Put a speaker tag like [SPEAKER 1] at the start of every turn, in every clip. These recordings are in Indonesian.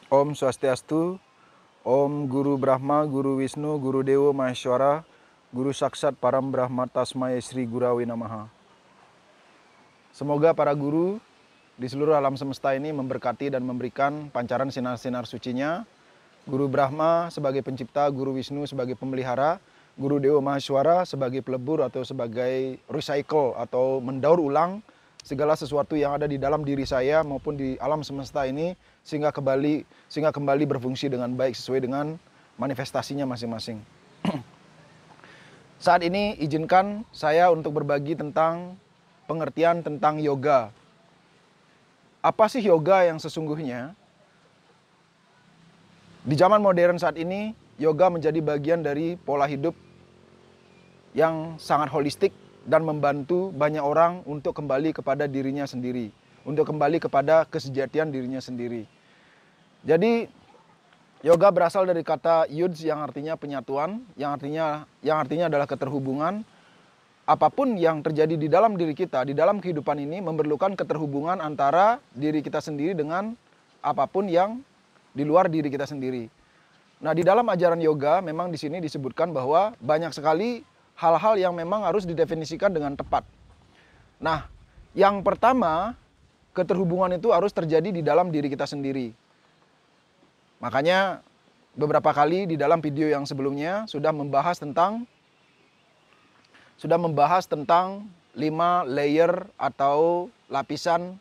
[SPEAKER 1] Om Swastiastu, Om Guru Brahma, Guru Wisnu, Guru Dewa Maheshwara, Guru Saksat Param Brahma Tasmai Sri Gurawi Namaha. Semoga para guru di seluruh alam semesta ini memberkati dan memberikan pancaran sinar-sinar sucinya. Guru Brahma sebagai pencipta, Guru Wisnu sebagai pemelihara, Guru Dewa Maheshwara sebagai pelebur atau sebagai recycle atau mendaur ulang segala sesuatu yang ada di dalam diri saya maupun di alam semesta ini sehingga kembali berfungsi dengan baik sesuai dengan manifestasinya masing-masing. Saat ini izinkan saya untuk berbagi tentang pengertian tentang yoga. Apa sih yoga yang sesungguhnya? Di zaman modern saat ini, yoga menjadi bagian dari pola hidup yang sangat holistik dan membantu banyak orang untuk kembali kepada dirinya sendiri, untuk kembali kepada kesejatian dirinya sendiri. Jadi, yoga berasal dari kata yuds yang artinya penyatuan, yang artinya adalah keterhubungan. Apapun yang terjadi di dalam diri kita, di dalam kehidupan ini memerlukan keterhubungan antara diri kita sendiri dengan apapun yang di luar diri kita sendiri. Nah, di dalam ajaran yoga memang di sini disebutkan bahwa banyak sekali hal-hal yang memang harus didefinisikan dengan tepat. Nah, yang pertama, keterhubungan itu harus terjadi di dalam diri kita sendiri. Makanya beberapa kali di dalam video yang sebelumnya sudah membahas tentang 5 layer atau lapisan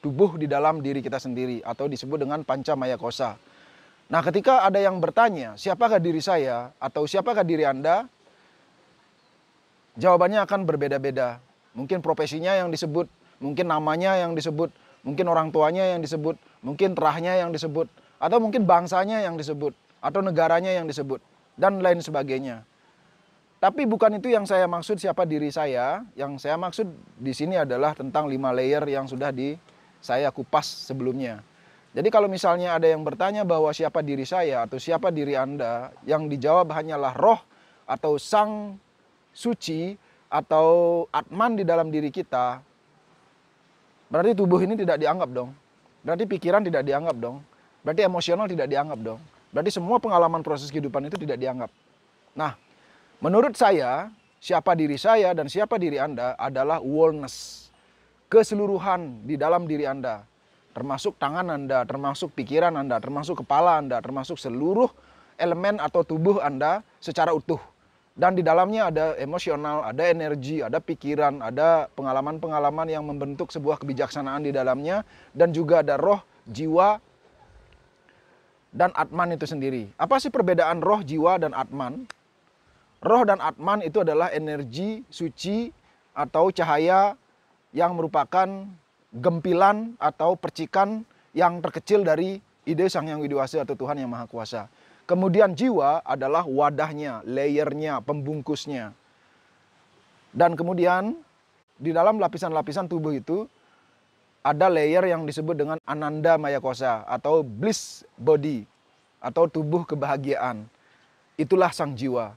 [SPEAKER 1] tubuh di dalam diri kita sendiri atau disebut dengan panca maya kosa. Nah, ketika ada yang bertanya, siapakah diri saya atau siapakah diri Anda? Jawabannya akan berbeda-beda. Mungkin profesinya yang disebut, mungkin namanya yang disebut, mungkin orang tuanya yang disebut, mungkin terahnya yang disebut, atau mungkin bangsanya yang disebut, atau negaranya yang disebut, dan lain sebagainya. Tapi bukan itu yang saya maksud siapa diri saya. Yang saya maksud di sini adalah tentang 5 layer yang sudah saya kupas sebelumnya. Jadi kalau misalnya ada yang bertanya bahwa siapa diri saya atau siapa diri Anda, yang dijawab hanyalah roh atau sang suci atau Atman di dalam diri kita, berarti tubuh ini tidak dianggap dong. Berarti pikiran tidak dianggap dong. Berarti emosional tidak dianggap dong. Berarti semua pengalaman proses kehidupan itu tidak dianggap. Nah, menurut saya, siapa diri saya dan siapa diri Anda adalah wholeness. Keseluruhan di dalam diri Anda. Termasuk tangan Anda, termasuk pikiran Anda, termasuk kepala Anda, termasuk seluruh elemen atau tubuh Anda secara utuh. Dan di dalamnya ada emosional, ada energi, ada pikiran, ada pengalaman-pengalaman yang membentuk sebuah kebijaksanaan di dalamnya. Dan juga ada roh, jiwa, dan Atman itu sendiri. Apa sih perbedaan roh, jiwa, dan Atman? Roh dan Atman itu adalah energi suci atau cahaya yang merupakan gempilan atau percikan yang terkecil dari ide Sang Hyang Widi Wasa atau Tuhan Yang Maha Kuasa. Kemudian jiwa adalah wadahnya, layernya, pembungkusnya. Dan kemudian di dalam lapisan-lapisan tubuh itu ada layer yang disebut dengan Ananda Maya Kosa atau bliss body atau tubuh kebahagiaan. Itulah sang jiwa.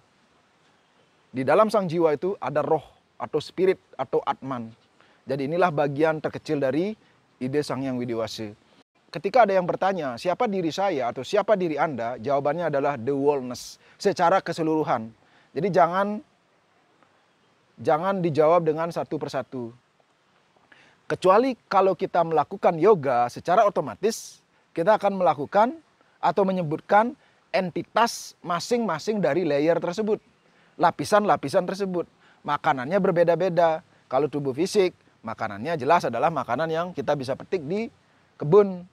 [SPEAKER 1] Di dalam sang jiwa itu ada roh atau spirit atau Atman. Jadi inilah bagian terkecil dari ide Sang Hyang Widi Wasa. Ketika ada yang bertanya, siapa diri saya atau siapa diri Anda? Jawabannya adalah the wholeness, secara keseluruhan. Jadi jangan dijawab dengan satu persatu. Kecuali kalau kita melakukan yoga secara otomatis, kita akan melakukan atau menyebutkan entitas masing-masing dari layer tersebut. Lapisan-lapisan tersebut. Makanannya berbeda-beda. Kalau tubuh fisik, makanannya jelas adalah makanan yang kita bisa petik di kebun.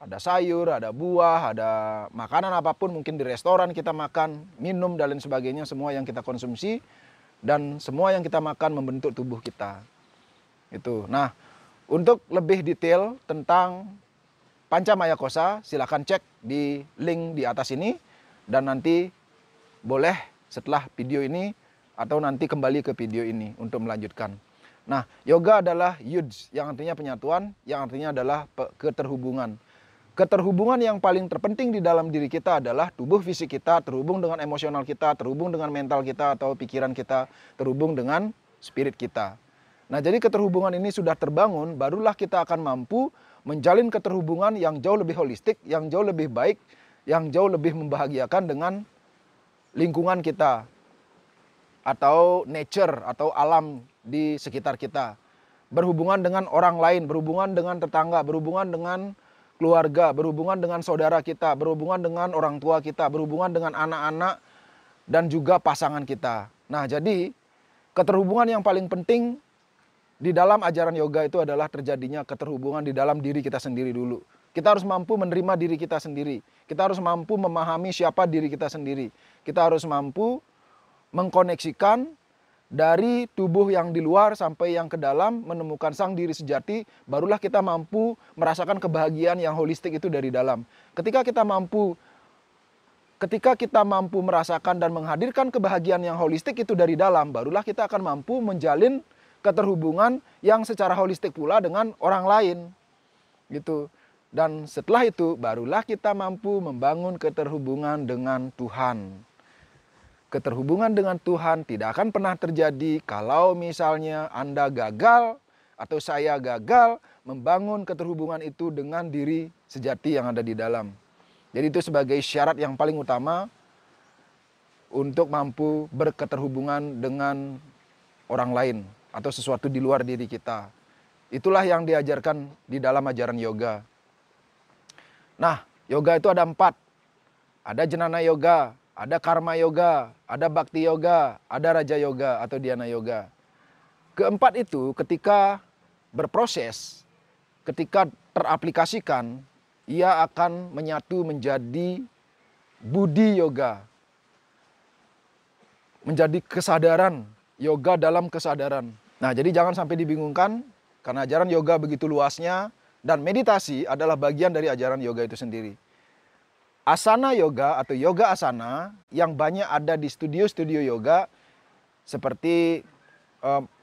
[SPEAKER 1] Ada sayur, ada buah, ada makanan apapun, mungkin di restoran kita makan, minum, dan lain sebagainya, semua yang kita konsumsi, dan semua yang kita makan membentuk tubuh kita. Itu. Nah, untuk lebih detail tentang Panca Maya Kosa, silakan cek di link di atas ini, dan nanti boleh setelah video ini, atau nanti kembali ke video ini untuk melanjutkan. Nah, yoga adalah yuds, yang artinya penyatuan, yang artinya adalah keterhubungan. Keterhubungan yang paling terpenting di dalam diri kita adalah tubuh fisik kita terhubung dengan emosional kita, terhubung dengan mental kita atau pikiran kita, terhubung dengan spirit kita. Nah, jadi keterhubungan ini sudah terbangun, barulah kita akan mampu menjalin keterhubungan yang jauh lebih holistik, yang jauh lebih baik, yang jauh lebih membahagiakan dengan lingkungan kita, atau nature, atau alam di sekitar kita. Berhubungan dengan orang lain, berhubungan dengan tetangga, berhubungan dengan keluarga, berhubungan dengan saudara kita, berhubungan dengan orang tua kita, berhubungan dengan anak-anak, dan juga pasangan kita. Nah, jadi keterhubungan yang paling penting di dalam ajaran yoga itu adalah terjadinya keterhubungan di dalam diri kita sendiri dulu. Kita harus mampu menerima diri kita sendiri. Kita harus mampu memahami siapa diri kita sendiri. Kita harus mampu mengkoneksikan dari tubuh yang di luar sampai yang ke dalam, menemukan sang diri sejati, barulah kita mampu merasakan kebahagiaan yang holistik itu dari dalam. Ketika kita mampu merasakan dan menghadirkan kebahagiaan yang holistik itu dari dalam, barulah kita akan mampu menjalin keterhubungan yang secara holistik pula dengan orang lain. Gitu. Dan setelah itu barulah kita mampu membangun keterhubungan dengan Tuhan. Keterhubungan dengan Tuhan tidak akan pernah terjadi kalau misalnya Anda gagal atau saya gagal membangun keterhubungan itu dengan diri sejati yang ada di dalam. Jadi itu sebagai syarat yang paling utama untuk mampu berketerhubungan dengan orang lain atau sesuatu di luar diri kita. Itulah yang diajarkan di dalam ajaran yoga. Nah, yoga itu ada 4. Ada Jnana yoga, ada karma yoga, ada bhakti yoga, ada raja yoga atau dhyana yoga. Keempat itu ketika berproses, ketika teraplikasikan, ia akan menyatu menjadi budi yoga. Menjadi kesadaran, yoga dalam kesadaran. Nah, jadi jangan sampai dibingungkan karena ajaran yoga begitu luasnya dan meditasi adalah bagian dari ajaran yoga itu sendiri. Asana yoga atau yoga asana yang banyak ada di studio-studio yoga seperti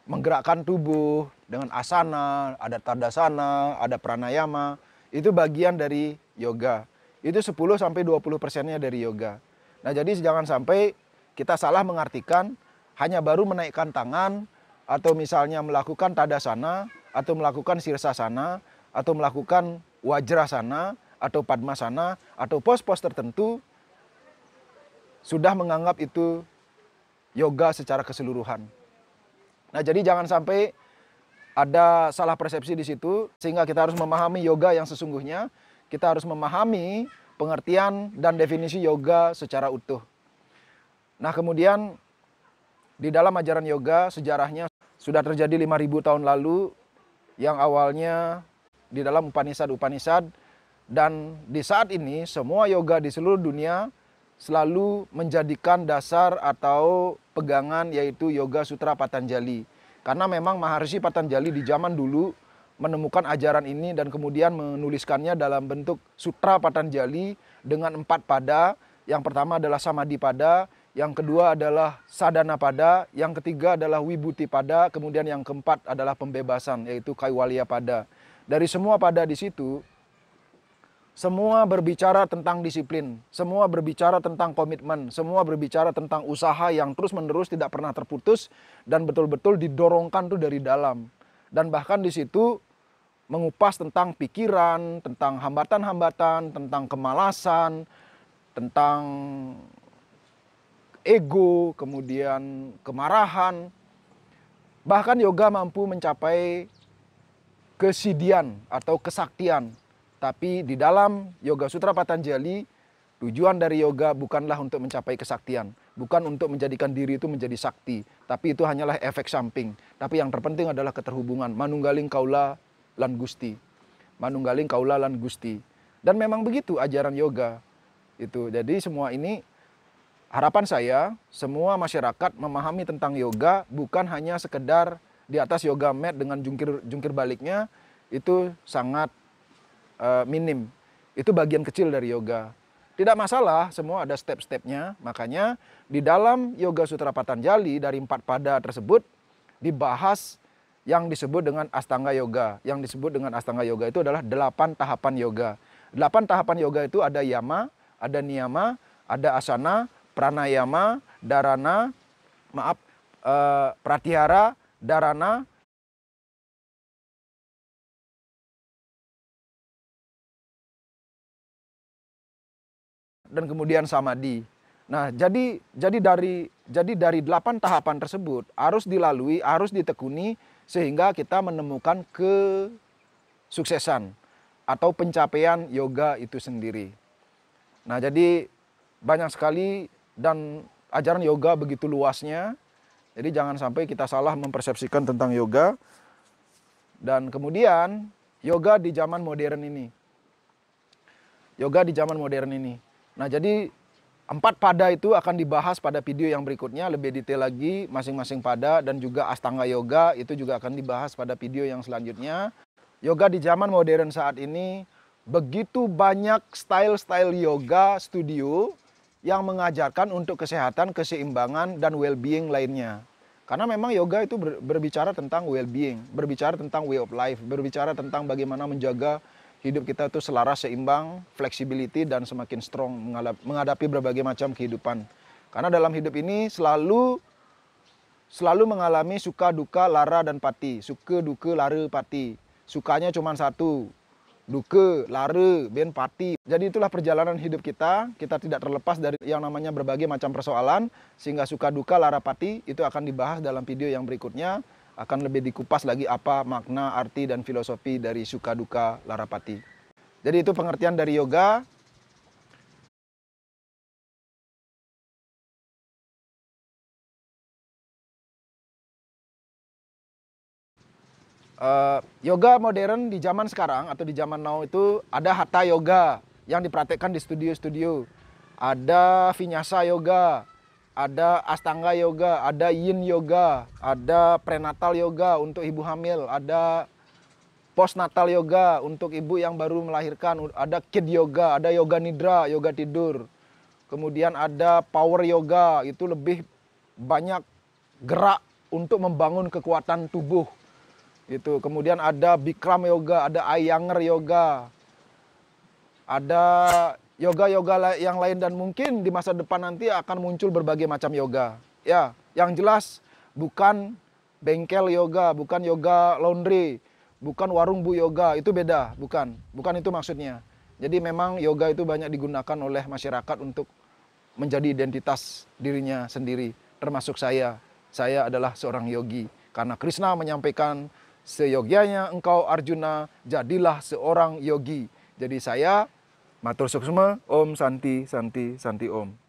[SPEAKER 1] menggerakkan tubuh dengan asana, ada tadasana, ada pranayama, itu bagian dari yoga. Itu 10-20%-nya dari yoga. Nah, jadi jangan sampai kita salah mengartikan hanya baru menaikkan tangan atau misalnya melakukan tadasana atau melakukan sirsasana atau melakukan wajrasana atau padmasana atau pos-pos tertentu sudah menganggap itu yoga secara keseluruhan. Nah, jadi jangan sampai ada salah persepsi di situ sehingga kita harus memahami yoga yang sesungguhnya. Kita harus memahami pengertian dan definisi yoga secara utuh. Nah, kemudian di dalam ajaran yoga sejarahnya sudah terjadi 5.000 tahun lalu yang awalnya di dalam Upanishad dan di saat ini semua yoga di seluruh dunia selalu menjadikan dasar atau pegangan yaitu Yoga Sutra Patanjali. Karena memang Maharshi Patanjali di zaman dulu menemukan ajaran ini dan kemudian menuliskannya dalam bentuk Sutra Patanjali dengan 4 pada. Yang pertama adalah Samadhi pada, yang kedua adalah Sadhana pada, yang ketiga adalah Vibhuti pada, kemudian yang keempat adalah pembebasan yaitu Kaivalya pada. Dari semua pada di situ semua berbicara tentang disiplin, semua berbicara tentang komitmen, semua berbicara tentang usaha yang terus-menerus tidak pernah terputus dan betul-betul didorongkan tuh dari dalam. Dan bahkan di situ mengupas tentang pikiran, tentang hambatan-hambatan, tentang kemalasan, tentang ego, kemudian kemarahan. Bahkan yoga mampu mencapai kesidian atau kesaktian. Tapi di dalam Yoga Sutra Patanjali, tujuan dari yoga bukanlah untuk mencapai kesaktian. Bukan untuk menjadikan diri itu menjadi sakti. Tapi itu hanyalah efek samping. Tapi yang terpenting adalah keterhubungan. Manunggaling kaula lan gusti. Manunggaling kaula lan gusti. Dan memang begitu ajaran yoga. Jadi semua ini harapan saya, semua masyarakat memahami tentang yoga bukan hanya sekedar di atas yoga mat dengan jungkir baliknya. Itu sangat minim. Itu bagian kecil dari yoga. Tidak masalah, semua ada step-stepnya. Makanya di dalam Yoga Sutra Patanjali dari 4 pada tersebut dibahas yang disebut dengan Astanga Yoga. Yang disebut dengan Astanga Yoga itu adalah 8 tahapan yoga. 8 tahapan yoga itu ada yama, ada niyama, ada asana, pranayama, dharana, pratyahara, dharana, dan kemudian samadhi. Nah, jadi dari 8 tahapan tersebut harus dilalui, harus ditekuni sehingga kita menemukan kesuksesan atau pencapaian yoga itu sendiri. Nah, jadi banyak sekali dan ajaran yoga begitu luasnya. Jadi jangan sampai kita salah mempersepsikan tentang yoga. Dan kemudian yoga di zaman modern ini. Yoga di zaman modern ini. Nah, jadi 4 pada itu akan dibahas pada video yang berikutnya, lebih detail lagi masing-masing pada, dan juga Astanga Yoga itu juga akan dibahas pada video yang selanjutnya. Yoga di zaman modern saat ini, begitu banyak style-style yoga studio yang mengajarkan untuk kesehatan, keseimbangan, dan well-being lainnya. Karena memang yoga itu berbicara tentang well-being, berbicara tentang way of life, berbicara tentang bagaimana menjaga hidup kita itu selaras, seimbang, flexibility, dan semakin strong menghadapi berbagai macam kehidupan. Karena dalam hidup ini selalu mengalami suka, duka, lara, dan pati. Suka, duka, lara, pati. Sukanya cuma satu. Duka, lara, ben pati. Jadi itulah perjalanan hidup kita. Kita tidak terlepas dari yang namanya berbagai macam persoalan. Sehingga suka, duka, lara, pati itu akan dibahas dalam video yang berikutnya. Akan lebih dikupas lagi apa makna, arti, dan filosofi dari suka, duka, lara, pati. Jadi itu pengertian dari yoga. Yoga modern di zaman sekarang atau di zaman now itu ada hatha yoga yang dipraktekkan di studio-studio. Ada vinyasa yoga, ada astanga yoga, ada yin yoga, ada prenatal yoga untuk ibu hamil, ada postnatal yoga untuk ibu yang baru melahirkan, ada kid yoga, ada yoga nidra, yoga tidur. Kemudian ada power yoga, itu lebih banyak gerak untuk membangun kekuatan tubuh. Itu. Kemudian ada Bikram yoga, ada Iyengar yoga, ada yoga-yoga yang lain, dan mungkin di masa depan nanti akan muncul berbagai macam yoga. Ya, yang jelas bukan bengkel yoga, bukan yoga laundry, bukan warung bu yoga, itu beda, bukan itu maksudnya. Jadi memang yoga itu banyak digunakan oleh masyarakat untuk menjadi identitas dirinya sendiri, termasuk saya. Saya adalah seorang yogi karena Krishna menyampaikan, seyogyanya engkau Arjuna, jadilah seorang yogi. Jadi saya, matur suksma, Om Santi, Santi, Santi Om.